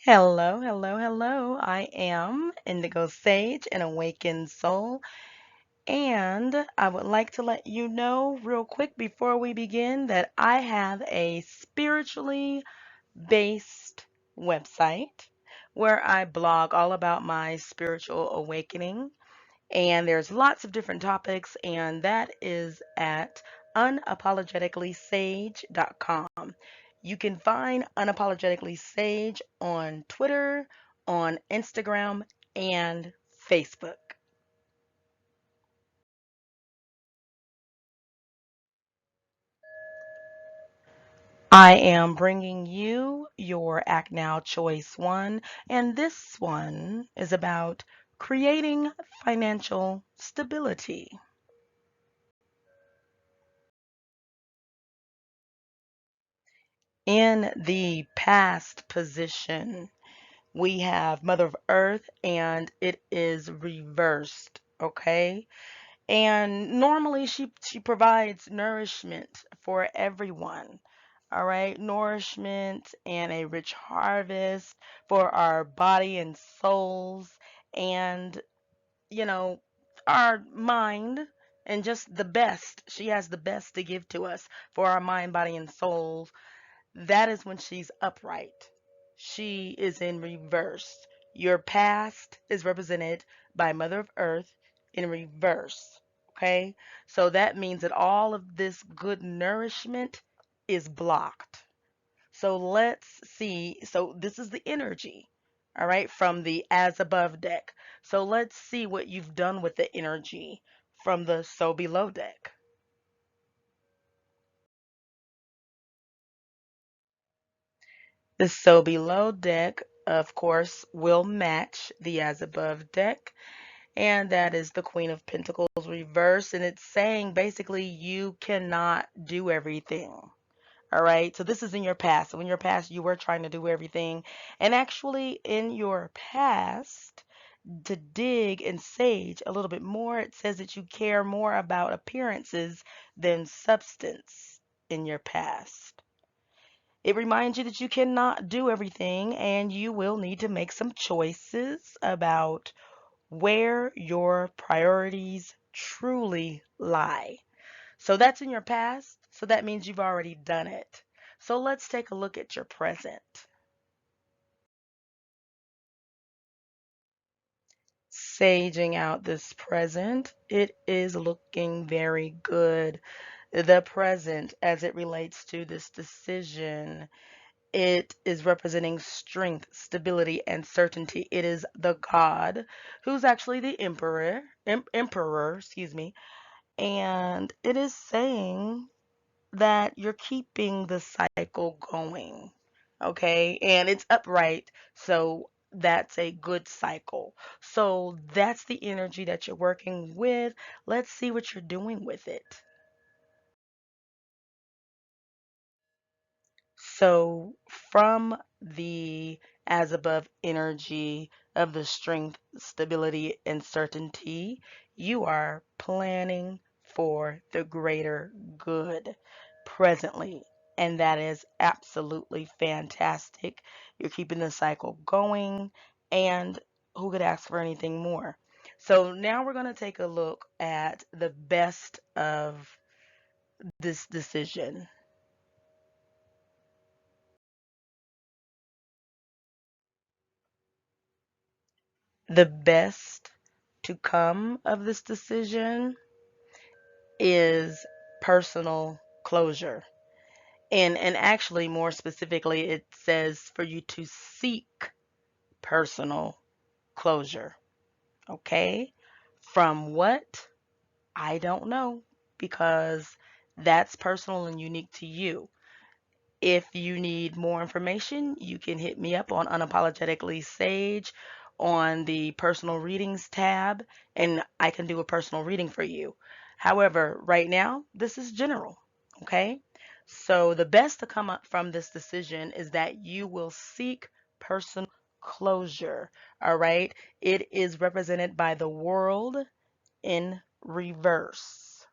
Hello, hello, hello. I am Indigo Sage, an awakened soul, and I would like to let you know real quick before we begin that I have a spiritually based website where I blog all about my spiritual awakening. And there's lots of different topics, and that is at unapologeticallysage.com. You can find Unapologetically Sage on Twitter, on Instagram, and Facebook. I am bringing you your Act Now Choice 1, and this one is about creating financial stability. In the past position, we have Mother of Earth and it is reversed, okay? And normally she provides nourishment for everyone. All right, nourishment and a rich harvest for our body and souls and you know our mind and just the best. She has the best to give to us for our mind, body and souls. That is when she's upright. She is in reverse. Your past is represented by Mother of Earth in reverse. Okay? So that means that all of this good nourishment is blocked. So let's see. So this is the energy, all right, from the as above deck. So let's see what you've done with the energy from the so below deck. The so below deck, of course, will match the as above deck, and that is the Queen of Pentacles reverse, and it's saying basically you cannot do everything. All right, so this is in your past. So in your past, you were trying to do everything, and actually, in your past, to dig and sage a little bit more, it says that you care more about appearances than substance in your past. It reminds you that you cannot do everything and you will need to make some choices about where your priorities truly lie. So that's in your past, so that means you've already done it. So let's take a look at your present. Saging out this present, it is looking very good. The present, as it relates to this decision, it is representing strength, stability, and certainty. It is the god who's actually the emperor, excuse me, and it is saying that you're keeping the cycle going. Okay? And it's upright, so that's a good cycle. So that's the energy that you're working with. Let's see what you're doing with it. So, from the as above energy of the strength, stability, and certainty, you are planning for the greater good presently. And that is absolutely fantastic. You're keeping the cycle going, and who could ask for anything more? So, now we're going to take a look at the best of this decision. The best to come of this decision is personal closure. And actually more specifically it says for you to seek personal closure. Okay? From what? I don't know because that's personal and unique to you. If you need more information, you can hit me up on Unapologetically Sage on the personal readings tab, and I can do a personal reading for you. However, right now, this is general, okay? So the best to come up from this decision is that you will seek personal closure, all right? It is represented by the world in reverse.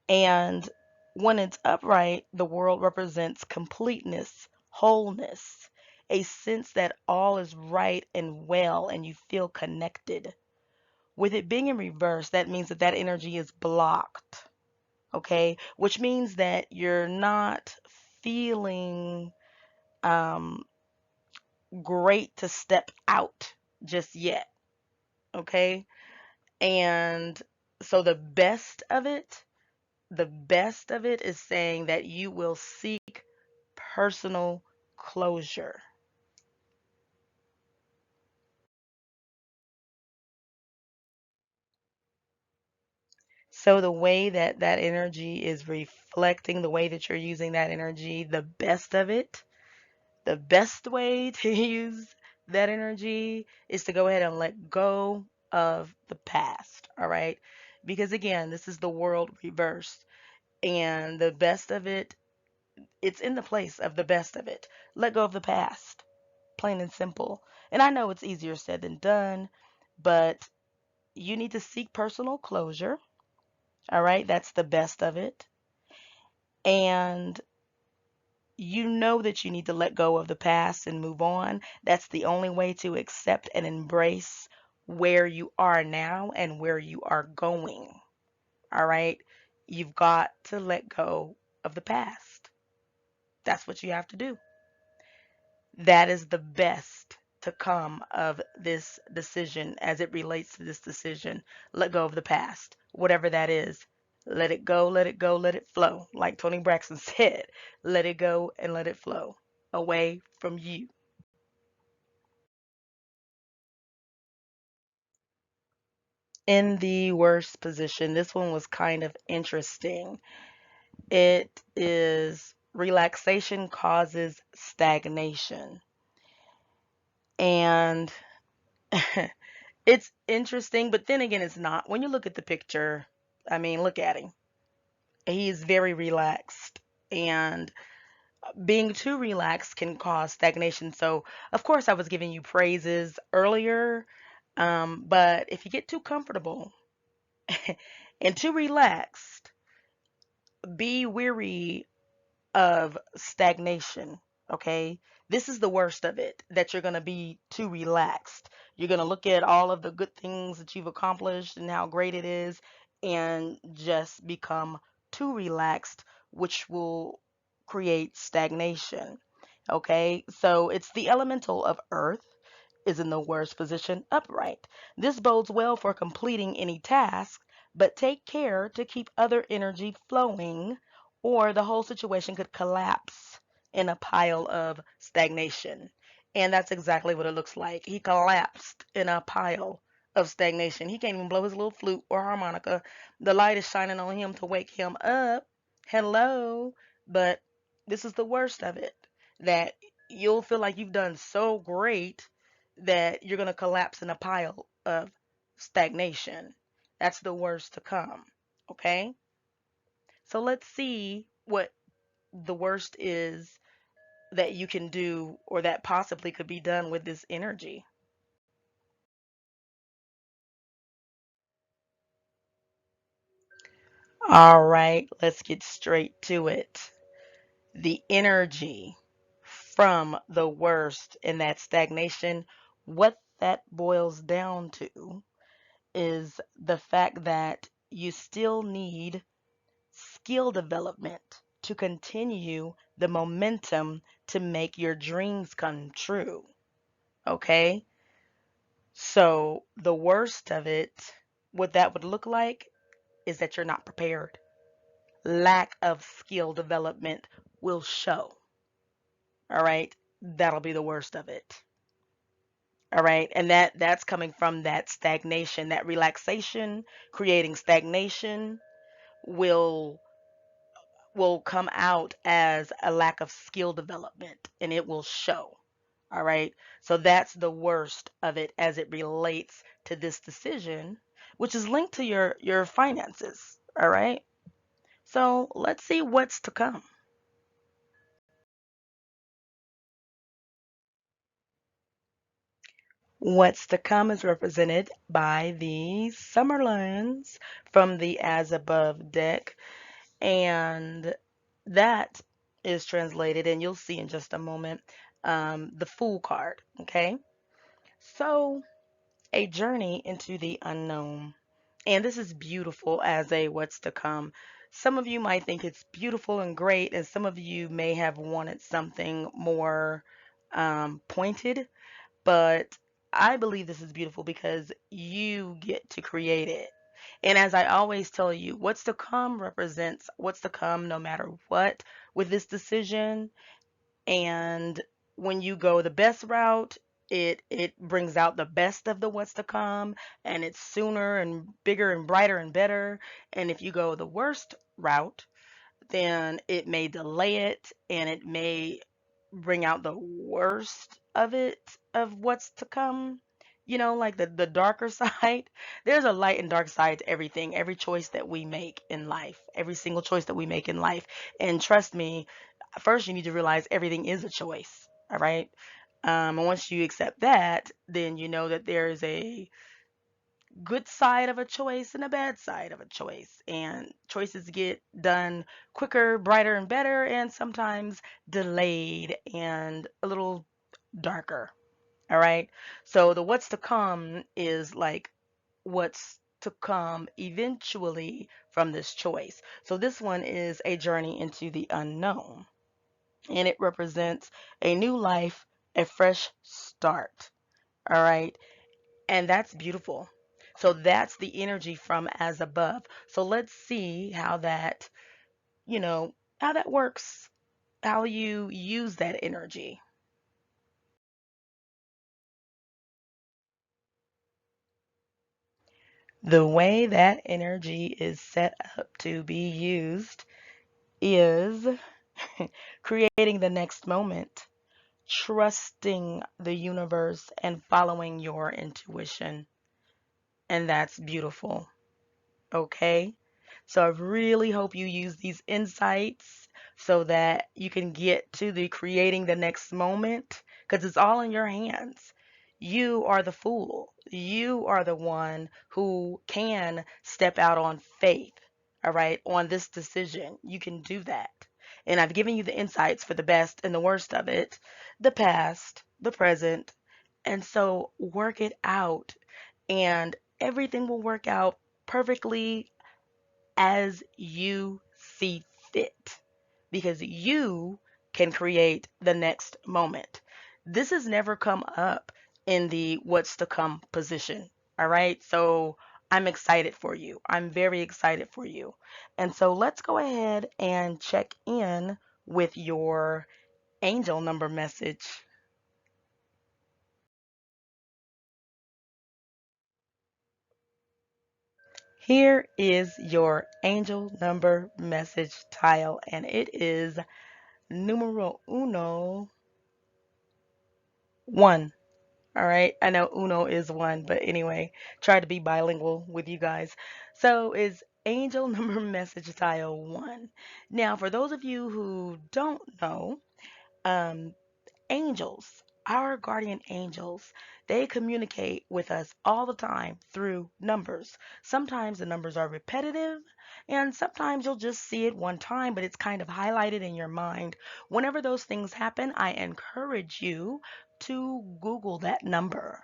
And when it's upright, the world represents completeness, wholeness. a sense that all is right and well and you feel connected. With it being in reverse, that means that that energy is blocked, okay? Which means that you're not feeling um, great to step out just yet, okay? And so the best of it is saying that you will seek personal closure. So the way that that energy is reflecting, the way that you're using that energy, the best way to use that energy is to go ahead and let go of the past, all right? Because again, this is the world reversed, and the best of it, it's in the place of the best of it. Let go of the past, plain and simple. And I know it's easier said than done, but you need to seek personal closure, all right? That's the best of it. And you know that you need to let go of the past and move on. That's the only way to accept and embrace where you are now and where you are going. All right? You've got to let go of the past. That's what you have to do. That is the best to come of this decision as it relates to this decision. Let go of the past, whatever that is. Let it go, let it go, let it flow. Like Tony Braxton said, let it go and let it flow away from you. In the worst position, this one was kind of interesting. It is relaxation causes stagnation. And it's interesting, but then again, it's not. When you look at the picture, I mean, look at him. He is very relaxed, and being too relaxed can cause stagnation. So, of course, I was giving you praises earlier, but if you get too comfortable and too relaxed, be weary of stagnation. Okay. This is the worst of it, that you're going to be too relaxed. You're going to look at all of the good things that you've accomplished and how great it is and just become too relaxed, which will create stagnation. Okay. So it's the elemental of earth is in the worst position upright. This bodes well for completing any task, but take care to keep other energy flowing or the whole situation could collapse in a pile of stagnation. And that's exactly what it looks like. He collapsed in a pile of stagnation. He can't even blow his little flute or harmonica. The light is shining on him to wake him up. Hello. But this is the worst of it, that you'll feel like you've done so great that you're going to collapse in a pile of stagnation. That's the worst to come. Okay? So let's see what the worst is that you can do or that possibly could be done with this energy. All right, let's get straight to it. The energy from the worst in that stagnation, what that boils down to is the fact that you still need skill development to continue the momentum to make your dreams come true. Okay? So, the worst of it, what that would look like is that you're not prepared. Lack of skill development will show. All right? That'll be the worst of it. All right? And that's coming from that stagnation, that relaxation, creating stagnation will come out as a lack of skill development and it will show. All right. So that's the worst of it as it relates to this decision, which is linked to your finances. All right. So let's see what's to come. What's to come is represented by the Summerlands from the As Above deck. And that is translated, and you'll see in just a moment. the Fool card. Okay, so a journey into the unknown. And this is beautiful as a what's to come. Some of you might think it's beautiful and great, and some of you may have wanted something more pointed, but I believe this is beautiful because you get to create it. And as I always tell you, what's to come represents what's to come no matter what with this decision. And when you go the best route, it brings out the best of the what's to come, and it's sooner and bigger and brighter and better. And if you go the worst route, then it may delay it and it may bring out the worst of it, of what's to come. Like the darker side. There's a light and dark side to everything, every choice that we make in life, every single choice that we make in life. And trust me, first you need to realize everything is a choice. All right. And once you accept that, then you know that there is a good side of a choice and a bad side of a choice. And choices get done quicker, brighter, and better, and sometimes delayed and a little darker. All right. So the what's to come is like what's to come eventually from this choice. So this one is a journey into the unknown, and it represents a new life, a fresh start. All right. And that's beautiful. So that's the energy from as above. So let's see how that works, how you use that energy. The way that energy is set up to be used is creating the next moment, trusting the universe, and following your intuition. And that's beautiful. Okay? So I really hope you use these insights so that you can get to the creating the next moment, because it's all in your hands. You are the fool. You are the one who can step out on faith, all right, on this decision. You can do that. And I've given you the insights for the best and the worst of it, the past, the present. And so work it out, and everything will work out perfectly as you see fit, because you can create the next moment. This has never come up in the what's to come position. All right. So I'm excited for you. I'm very excited for you. And so let's go ahead and check in with your angel number message. Here is your angel number message tile, and it is numero uno, one. All right. I know uno is one, but anyway, try to be bilingual with you guys. So is angel number message tile one. Now, for those of you who don't know, um, angels, our guardian angels, they communicate with us all the time through numbers. Sometimes the numbers are repetitive, and sometimes you'll just see it one time, but it's kind of highlighted in your mind. Whenever those things happen, I encourage you to Google that number.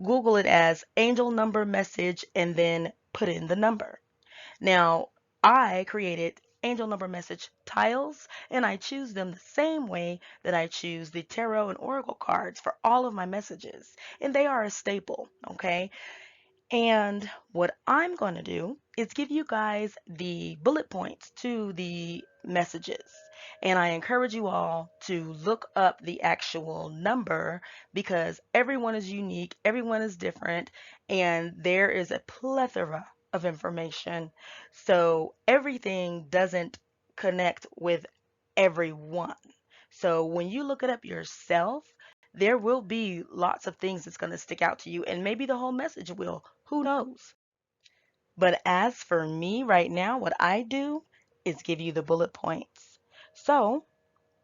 Google it as angel number message and then put in the number. Now, I created angel number message tiles, and I choose them the same way that I choose the tarot and oracle cards for all of my messages. And they are a staple, okay? And what I'm going to do is give you guys the bullet points to the messages. And I encourage you all to look up the actual number, because everyone is unique, everyone is different, and there is a plethora of information. So everything doesn't connect with everyone. So when you look it up yourself, there will be lots of things that's going to stick out to you, and maybe the whole message will. Who knows? But as for me right now, what I do is give you the bullet points. So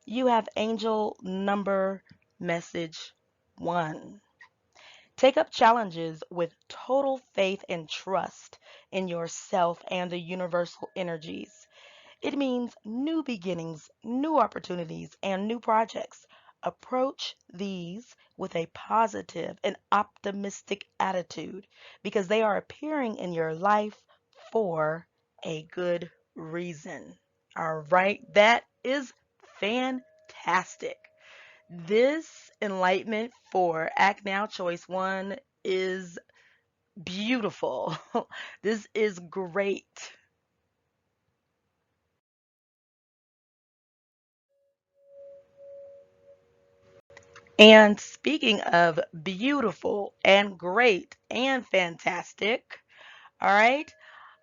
you have angel number message one. Take up challenges with total faith and trust in yourself and the universal energies. It means new beginnings, new opportunities, and new projects. approach these with a positive and optimistic attitude because they are appearing in your life for a good reason. All right, that is fantastic. This enlightenment for Act Now Choice 1 is beautiful. This is great. And speaking of beautiful and great and fantastic, all right,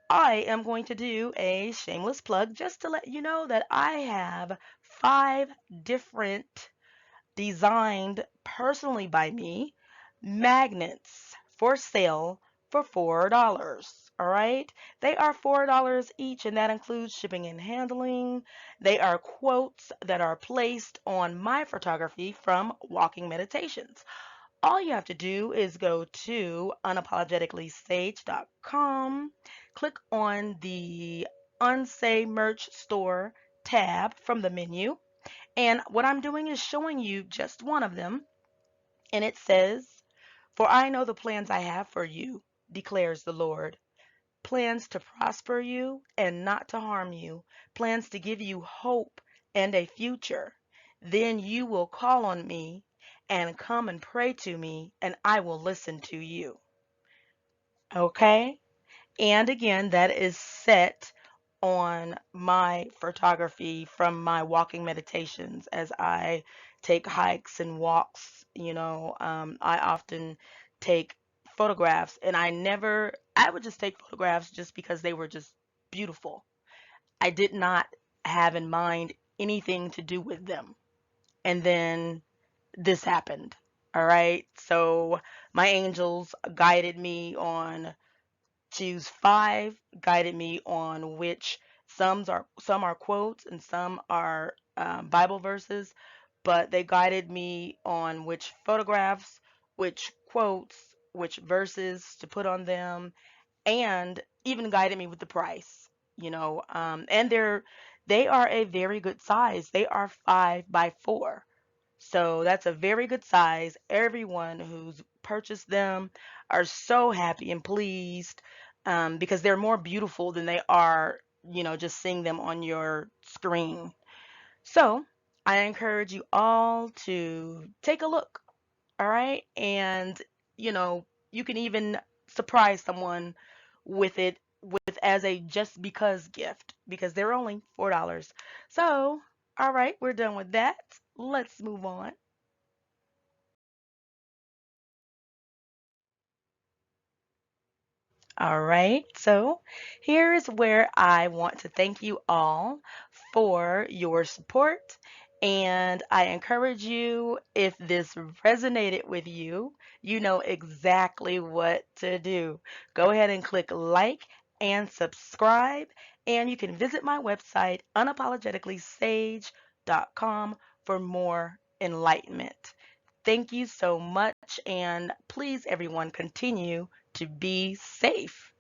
I am going to do a shameless plug just to let you know that I have 5 different designed personally by me magnets for sale for $4. All right. They are $4 each, and that includes shipping and handling. They are quotes that are placed on my photography from Walking Meditations. All you have to do is go to unapologeticallysage.com, click on the Unsay Merch Store tab from the menu, and what I'm doing is showing you just one of them. And it says, "For I know the plans I have for you, declares the Lord. Plans to prosper you and not to harm you, plans to give you hope and a future. Then you will call on me and come and pray to me, and I will listen to you." Okay? And again, that is set on my photography from my walking meditations as I take hikes and walks. I often take photographs, and I would just take photographs just because they were just beautiful. I did not have in mind anything to do with them. And then this happened. All right. So my angels guided me on choose 5, guided me on which some are quotes and some are Bible verses, but they guided me on which photographs, which quotes, which verses to put on them, and even guided me with the price. And they are a very good size. They are 5 by 4. So that's a very good size. Everyone who's purchased them are so happy and pleased, because they're more beautiful than they are, just seeing them on your screen. So I encourage you all to take a look, all right? And, you can even surprise someone with it with as a just because gift because they're only $4. So, all right, we're done with that. Let's move on. All right, so here is where I want to thank you all for your support. And I encourage you, if this resonated with you, you know exactly what to do. Go ahead and click like and subscribe. And you can visit my website, unapologeticallysage.com, for more enlightenment. Thank you so much, and please, everyone, continue to be safe.